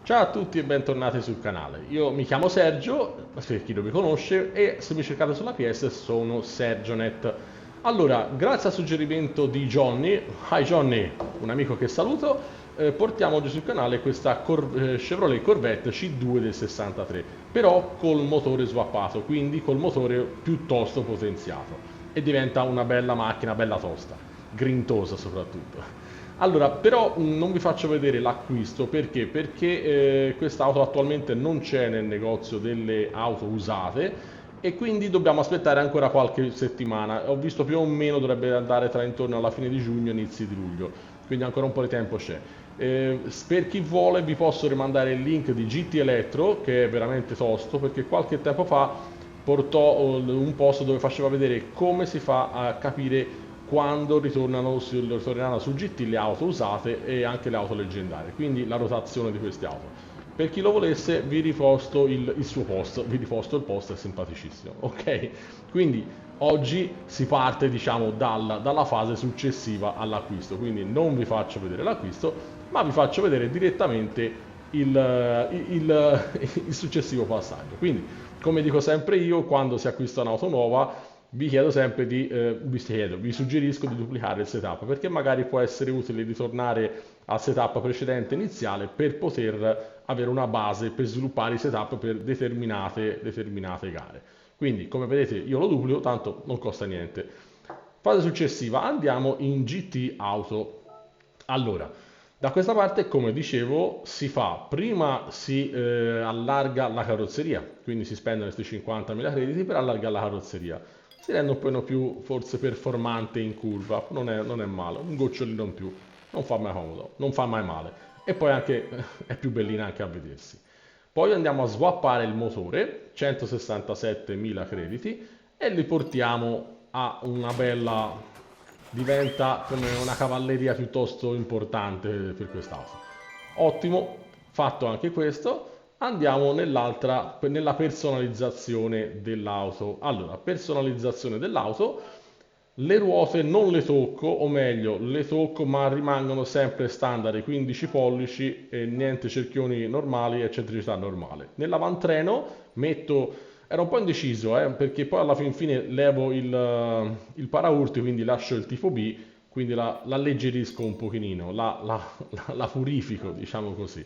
Ciao a tutti e bentornati sul canale. Io mi chiamo Sergio, per chi non mi conosce, e se mi cercate sulla PS sono SergioNet. Allora, grazie al suggerimento di Johnny, hi Johnny, un amico che saluto, portiamo oggi sul canale questa Chevrolet Corvette C2 del 63, però col motore swappato, quindi col motore piuttosto potenziato. E diventa una bella macchina, bella tosta, grintosa soprattutto. Allora, però non vi faccio vedere l'acquisto perché? Perché quest'auto attualmente non c'è nel negozio delle auto usate e quindi dobbiamo aspettare ancora qualche settimana. Ho visto più o meno dovrebbe andare tra intorno alla fine di giugno e inizi di luglio, quindi ancora un po' di tempo c'è. Per chi vuole vi posso rimandare il link di GT Electro che è veramente tosto perché qualche tempo fa portò un post dove faceva vedere come si fa a capire quando ritorneranno sul GT le auto usate e anche le auto leggendarie, quindi la rotazione di queste auto. Per chi lo volesse vi riposto il suo post, vi riposto il post, è simpaticissimo, ok? Quindi oggi si parte diciamo dalla fase successiva all'acquisto, quindi non vi faccio vedere l'acquisto, ma vi faccio vedere direttamente il successivo passaggio. Quindi, come dico sempre io, quando si acquista un'auto nuova, vi chiedo sempre vi suggerisco di duplicare il setup perché magari può essere utile ritornare al setup precedente iniziale per poter avere una base per sviluppare i setup per determinate gare. Quindi, come vedete, io lo duplico, tanto non costa niente. Fase successiva, andiamo in GT Auto. Allora, da questa parte, come dicevo, prima si allarga la carrozzeria, quindi si spendono questi 50.000 crediti per allargare la carrozzeria. Si rende un po' più forse performante in curva, non è male, un gocciolino in più, non fa mai comodo, non fa mai male. E poi anche è più bellina anche a vedersi. Poi andiamo a swappare il motore, 167.000 crediti, e li portiamo a una bella, diventa come una cavalleria piuttosto importante per quest'auto. Ottimo, fatto anche questo, andiamo nella personalizzazione dell'auto. Allora, personalizzazione dell'auto, le ruote non le tocco, o meglio, le tocco ma rimangono sempre standard, i 15 pollici e niente cerchioni normali e centricità normale. Nell'avantreno ero un po' indeciso perché poi alla fin fine levo il paraurti, quindi lascio il tipo B, quindi la alleggerisco un pochino, la purifico, diciamo così.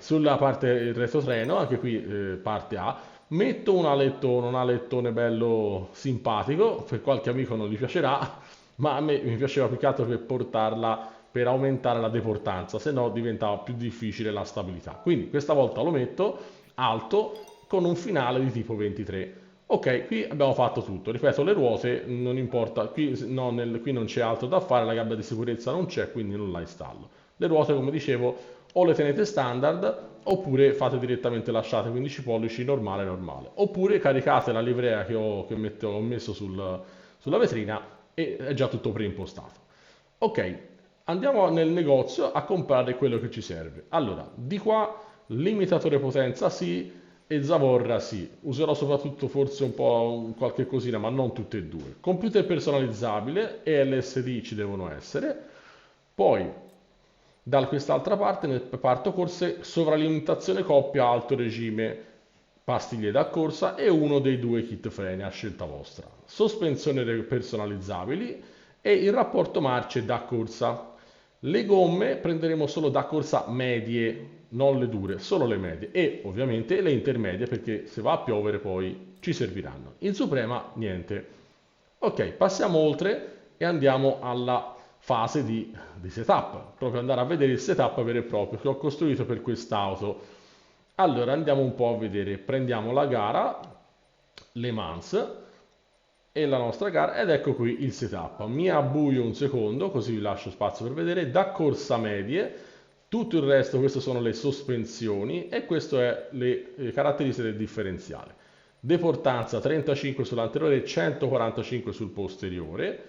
Sulla parte il retrotreno, anche qui parte A, metto un alettone bello simpatico, per qualche amico non gli piacerà, ma a me mi piaceva più che altro per portarla, per aumentare la deportanza, se no diventava più difficile la stabilità. Quindi questa volta lo metto alto con un finale di tipo 23. Ok, qui abbiamo fatto tutto. Ripeto, le ruote non importa, qui, no, qui non c'è altro da fare, la gabbia di sicurezza non c'è, quindi non la installo. Le ruote, come dicevo, o le tenete standard oppure fate direttamente lasciate 15 pollici normale normale oppure caricate la livrea ho messo sulla vetrina e è già tutto preimpostato. Ok, andiamo nel negozio a comprare quello che ci serve. Allora, di qua limitatore potenza sì e zavorra sì. Userò soprattutto forse un po' qualche cosina, ma non tutte e due. Computer personalizzabile e LSD ci devono essere. Poi da quest'altra parte, nel reparto corse, sovralimentazione coppia alto regime, pastiglie da corsa e uno dei due kit freni a scelta vostra. Sospensioni personalizzabili e il rapporto marce da corsa. Le gomme prenderemo solo da corsa medie, non le dure, solo le medie e ovviamente le intermedie perché se va a piovere poi ci serviranno. In suprema niente. Ok, passiamo oltre e andiamo alla fase di setup, proprio andare a vedere il setup vero e proprio che ho costruito per quest'auto. Allora andiamo un po' a vedere, prendiamo la gara, Le Mans e la nostra gara ed ecco qui il setup. Mi abbuio un secondo così vi lascio spazio per vedere, da corsa medie, tutto il resto queste sono le sospensioni e queste è le caratteristiche del differenziale. Deportanza 35 sull'anteriore e 145 sul posteriore.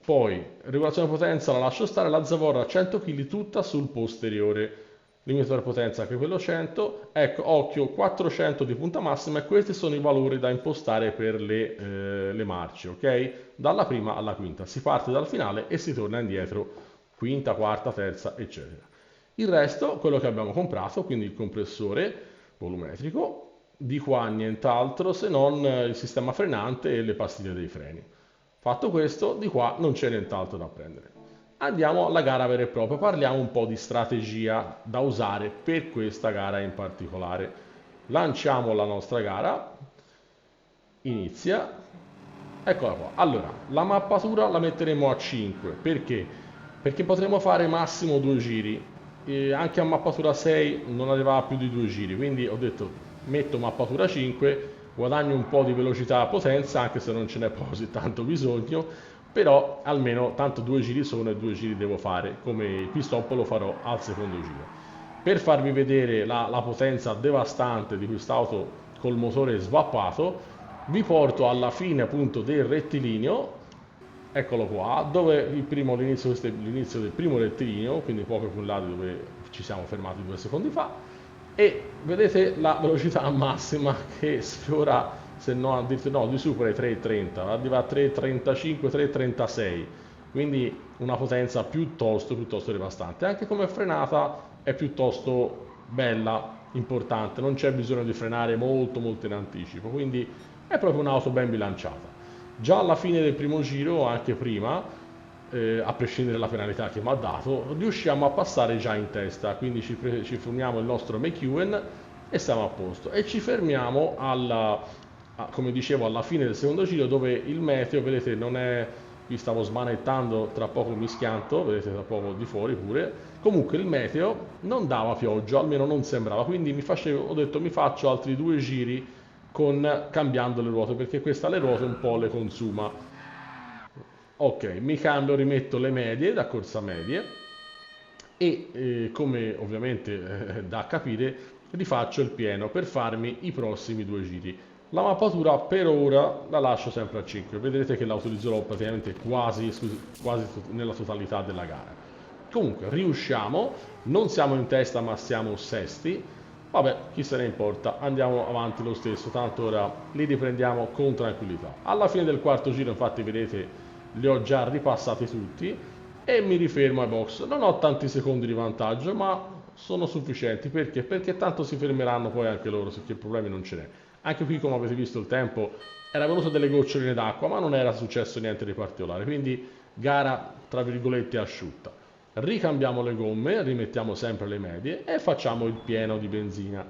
Poi regolazione potenza la lascio stare, la zavorra 100 kg tutta sul posteriore. Limitatore potenza anche quello 100. Ecco, occhio 400 di punta massima e questi sono i valori da impostare per le marce, ok? Dalla prima alla quinta. Si parte dal finale e si torna indietro, quinta, quarta, terza, eccetera. Il resto, quello che abbiamo comprato, quindi il compressore volumetrico, di qua nient'altro se non il sistema frenante e le pastiglie dei freni. Fatto questo, di qua non c'è nient'altro da prendere. Andiamo alla gara vera e propria, parliamo un po' di strategia da usare per questa gara in particolare. Lanciamo la nostra gara, inizia, eccola qua. Allora, la mappatura la metteremo a 5, perché? Perché potremo fare massimo 2 giri, e anche a mappatura 6 non arrivava a più di 2 giri, quindi ho detto metto mappatura 5, guadagno un po' di velocità e potenza, anche se non ce n'è così tanto bisogno, però almeno tanto 2 giri sono e 2 giri devo fare, come il pit stop lo farò al secondo giro. Per farvi vedere la potenza devastante di quest'auto col motore svappato, vi porto alla fine appunto del rettilineo, eccolo qua, dove l'inizio del primo rettilineo, quindi proprio più in là dove ci siamo fermati 2 secondi fa, e vedete la velocità massima che sfiora, se no addirittura no, di supera i 3,30, arriva a 3,35, 3,36, quindi una potenza piuttosto devastante. Anche come frenata è piuttosto bella, importante, non c'è bisogno di frenare molto in anticipo, quindi è proprio un'auto ben bilanciata. Già alla fine del primo giro, anche prima, a prescindere dalla penalità che mi ha dato, riusciamo a passare già in testa, quindi ci formiamo il nostro McEwen e siamo a posto. E ci fermiamo come dicevo, alla fine del secondo giro, dove il meteo, vedete, non è, qui stavo smanettando, tra poco mi schianto, vedete tra poco di fuori pure, comunque il meteo non dava pioggia, almeno non sembrava, quindi ho detto mi faccio altri 2 giri cambiando le ruote, perché questa le ruote un po' le consuma. Ok, mi cambio, rimetto le medie da corsa medie e come ovviamente da capire rifaccio il pieno per farmi i prossimi 2 giri. La mappatura per ora la lascio sempre a 5, vedrete che la utilizzerò praticamente quasi nella totalità della gara. Comunque riusciamo, non siamo in testa ma siamo sesti, vabbè chi se ne importa, andiamo avanti lo stesso, tanto ora li riprendiamo con tranquillità. Alla fine del quarto giro infatti vedete li ho già ripassati tutti e mi rifermo ai box. Non ho tanti secondi di vantaggio, ma sono sufficienti. Perché? Perché tanto si fermeranno poi anche loro, perché problemi non ce n'è. Anche qui, come avete visto, il tempo era venuto delle goccioline d'acqua, ma non era successo niente di particolare. Quindi gara, tra virgolette, asciutta. Ricambiamo le gomme, rimettiamo sempre le medie e facciamo il pieno di benzina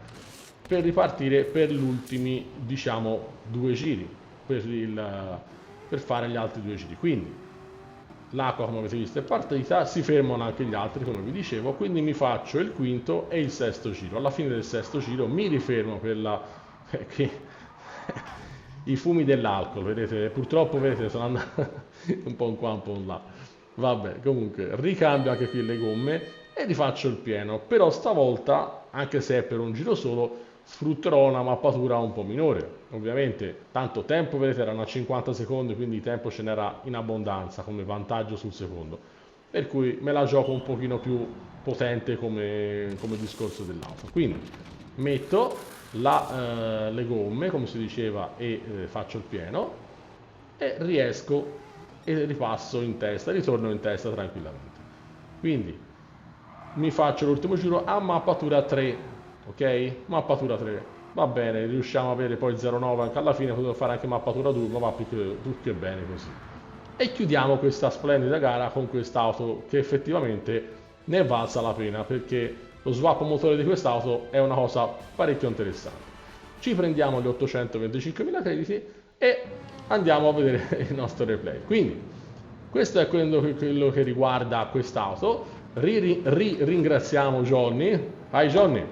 per ripartire per gli ultimi, diciamo, 2 giri, per fare gli altri 2 giri. Quindi l'acqua, come avete visto, è partita, si fermano anche gli altri, come vi dicevo, quindi mi faccio il quinto e il sesto giro. Alla fine del sesto giro mi rifermo per i fumi dell'alcol, vedete, purtroppo vedete, sono andato un po' in qua, un po' in là. Vabbè, comunque ricambio anche qui le gomme e rifaccio il pieno, però stavolta, anche se è per un giro solo, sfrutterò una mappatura un po' minore. Ovviamente tanto tempo, vedete, erano a 50 secondi, quindi tempo ce n'era in abbondanza come vantaggio sul secondo, per cui me la gioco un pochino più potente come discorso dell'auto. Quindi metto le gomme, come si diceva, e faccio il pieno e riesco e ripasso in testa, ritorno in testa tranquillamente. Quindi mi faccio l'ultimo giro a mappatura 3, ok? Mappatura 3, va bene, riusciamo a avere poi 0,9 anche alla fine, potevo fare anche mappatura 2, ma va più che bene così. E chiudiamo questa splendida gara con quest'auto che effettivamente ne è valsa la pena, perché lo swap motore di quest'auto è una cosa parecchio interessante. Ci prendiamo gli 825.000 crediti e andiamo a vedere il nostro replay. Quindi questo è quello che riguarda quest'auto. Ringraziamo Johnny. Hi Johnny,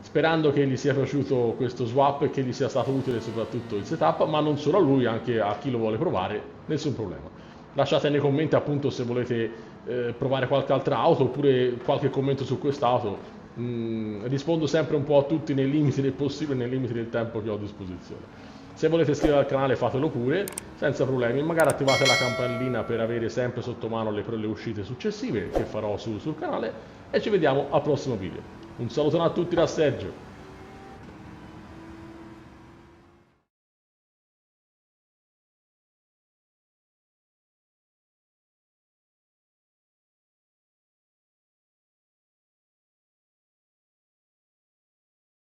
sperando che gli sia piaciuto questo swap e che gli sia stato utile soprattutto il setup, ma non solo a lui, anche a chi lo vuole provare, nessun problema. Lasciate nei commenti appunto se volete provare qualche altra auto oppure qualche commento su quest'auto. Rispondo sempre un po' a tutti nei limiti del possibile, nei limiti del tempo che ho a disposizione. Se volete iscrivervi al canale fatelo pure, senza problemi, magari attivate la campanellina per avere sempre sotto mano le uscite successive che farò sul canale e ci vediamo al prossimo video. Un saluto a tutti da Sergio.